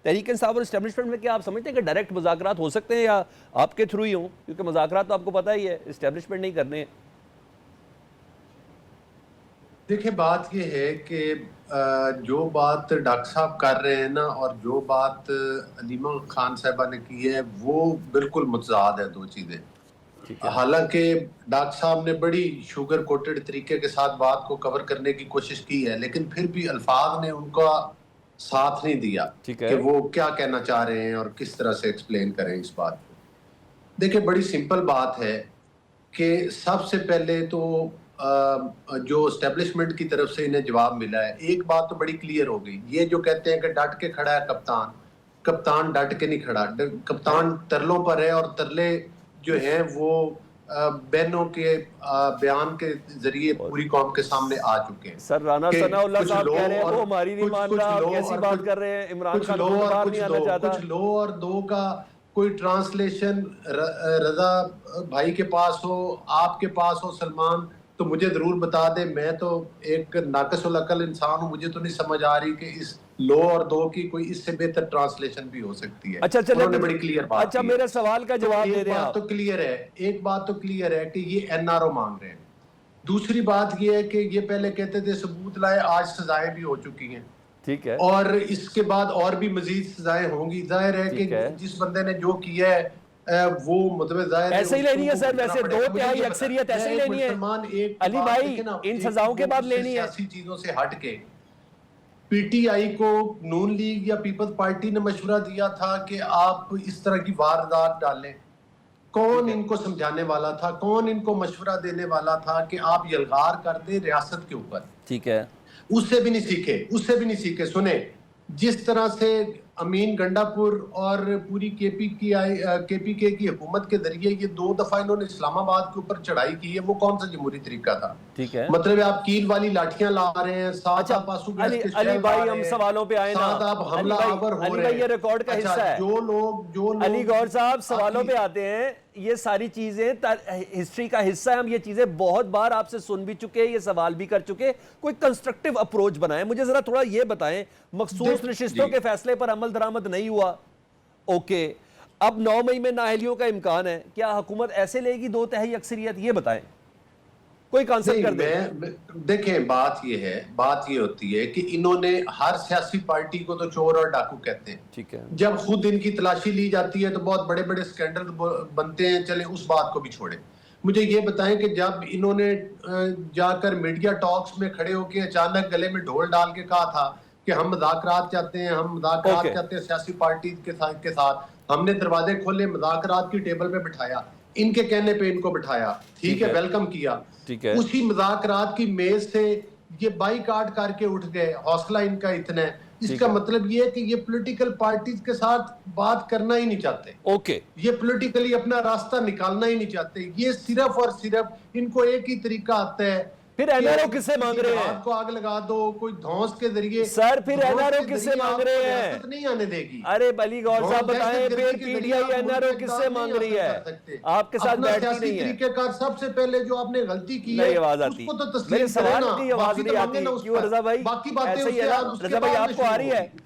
تحریک انصاف اور اسٹیبلشمنٹ میں کیا آپ سمجھتے ہیں کہ ڈائریکٹ مذاکرات ہو سکتے ہیں یا آپ کے تھرو ہی ہوں؟ کیونکہ مذاکرات تو آپ کو پتہ ہی ہے اسٹیبلشمنٹ نہیں کرنے ہیں. دیکھیں بات یہ ہے کہ جو بات ڈاکٹر صاحب کر رہے ہیں نا اور جو بات علیمہ خان صاحبہ نے کی ہے وہ بالکل متضاد ہے دو چیزیں. حالانکہ ڈاکٹر صاحب نے بڑی شوگر کوٹڈ طریقے کے ساتھ بات کو کور کرنے کی کوشش کی ہے لیکن پھر بھی الفاظ نے ان کا ساتھ نہیں دیا کہ وہ کیا کہنا چاہ رہے ہیں اور کس طرح سے ایکسپلین کریں اس بات کو. دیکھیں بڑی سمپل بات ہے کہ سب سے پہلے تو جو اسٹیبلشمنٹ کی طرف سے انہیں جواب ملا ہے ایک بات تو بڑی کلیئر ہو گئی. یہ جو کہتے ہیں کہ ڈٹ کے کھڑا ہے کپتان ڈٹ کے نہیں کھڑا. کپتان ترلوں پر ہے اور ترلے جو ہیں وہ بہنوں کے بیان کے ذریعے پوری قوم کے سامنے آ چکے ہیں. سر رانا ثناء اللہ صاحب کہہ رہے ہیں وہ ہماری نہیں مان رہا، آپ کیسی بات کر رہے ہیں، عمران خان باہر نہیں آنا چاہتا. کچھ لو اور دو کا کوئی ٹرانسلیشن رضا بھائی کے پاس ہو، آپ کے پاس ہو سلمان، تو مجھے ضرور بتا دے. میں تو ایک ناقص العقل انسان ہوں، مجھے تو نہیں سمجھ آ رہی کہ اس لو اور دو کی کوئی اس سے بہتر ٹرانسلیشن بھی ہو سکتی ہے. انہوں نے بڑی کلیئر بات کی. اچھا میرے سوال کا جواب دے دیں آپ. ایک بات تو کلیئر ہے کہ یہ این آر او مانگ رہے ہیں. دوسری بات یہ ہے کہ یہ پہلے کہتے تھے ثبوت لائے، آج سزائیں بھی ہو چکی ہیں. ٹھیک ہے. اور اس کے بعد اور بھی مزید سزائیں ہوں گی. ظاہر ہے کہ جس بندے نے جو کیا ہے وہ مطلب ظاہر ایسے ہی لینی ہے سر، ویسے 2/3 اکثریت ایسے ہی لینی ہے علی بھائی، ان سزاؤں کے بعد لینی ہے. سیاسی چیزوں سے ہٹ کے پی ٹی آئی کو نون لیگ یا پیپلز پارٹی نے مشورہ دیا تھا کہ آپ اس طرح کی واردات ڈالیں. کون ان کو سمجھانے والا تھا، کون ان کو مشورہ دینے والا تھا کہ آپ یلغار کر دیں ریاست کے اوپر؟ ٹھیک ہے. اس سے بھی نہیں سیکھے. سنیں جس طرح سے امین گنڈا پور اور پوری کے پی کے کی حکومت کے ذریعے یہ 2 دفعہ انہوں نے اسلام آباد کے اوپر چڑھائی کی ہے، وہ کون سا جمہوری طریقہ تھا؟ ٹھیک ہے. مطلب آپ کیل والی لاٹھیاں لا رہے ہیں، ساتھ آپ آنسو گیس کے شیل لا رہے ہیں، ہم سوالوں پہ آئے نا. ساتھ آپ حملہ آور ہو رہے ہیں. یہ ریکارڈ کا حصہ ہے. جو لوگ علی گور صاحب سوالوں پہ آتے ہیں. یہ ساری چیزیں ہسٹری کا حصہ ہے، ہم یہ چیزیں بہت بار آپ سے سن بھی چکے، یہ سوال بھی کر چکے. کوئی کنسٹرکٹیو اپروچ بنائیں. مجھے ذرا تھوڑا یہ بتائیں، مخصوص نشستوں کے فیصلے پر عمل درآمد نہیں ہوا، اوکے، اب 9 مئی میں نااہلیوں کا امکان ہے، کیا حکومت ایسے لے گی 2/3 اکثریت؟ یہ بتائیں، کوئی کانسیپٹ کر دیں. دیکھیں بات یہ ہوتی ہے کہ انہوں نے ہر سیاسی پارٹی کو تو چور اور ڈاکو کہتے ہیں. ٹھیک ہے. جب خود ان کی تلاشی لی جاتی ہے تو بہت بڑے بڑے سکینڈل بنتے ہیں. چلیں اس بات کو بھی چھوڑیں. مجھے یہ بتائیں کہ جب انہوں نے جا کر میڈیا ٹاکس میں کھڑے ہو کے اچانک گلے میں ڈھول ڈال کے کہا تھا کہ ہم مذاکرات چاہتے ہیں سیاسی پارٹی کے ساتھ، ہم نے دروازے کھولے، مذاکرات کی ٹیبل پہ بٹھایا، ان کے کہنے پہ ان کو بٹھایا، ٹھیک ہے، ویلکم کیا. اسی مذاکرات کی میز سے یہ بائی کاٹ کر کے اٹھ گئے. حوصلہ ان کا اتنا ہے. اس کا مطلب یہ ہے کہ یہ پولیٹیکل پارٹیز کے ساتھ بات کرنا ہی نہیں چاہتے. یہ پولیٹیکلی اپنا راستہ نکالنا ہی نہیں چاہتے. یہ صرف اور صرف ان کو ایک ہی طریقہ آتا ہے. پھر این آر او کس سے مانگ رہے ہیں؟ کو آگ لگا دو کوئی دھونس کے ذریعے. سر پھر این آر او کس سے مانگ رہے ہیں؟ نہیں آنے دے گی. ارے علی گور صاحب بتائیں پھر P D I N R O کس سے مانگ رہی ہے؟ آپ کے ساتھ بیٹھتی نہیں ہے. طریقہ کار سب سے پہلے جو آپ نے غلطی کی ہے اس کو تو تسلیم کریں نا. میرے سوال کی آواز نہیں آتی کیوں رضا بھائی؟ ایسے ہی ہے نا رضا بھائی، آپ کو آ رہی ہے؟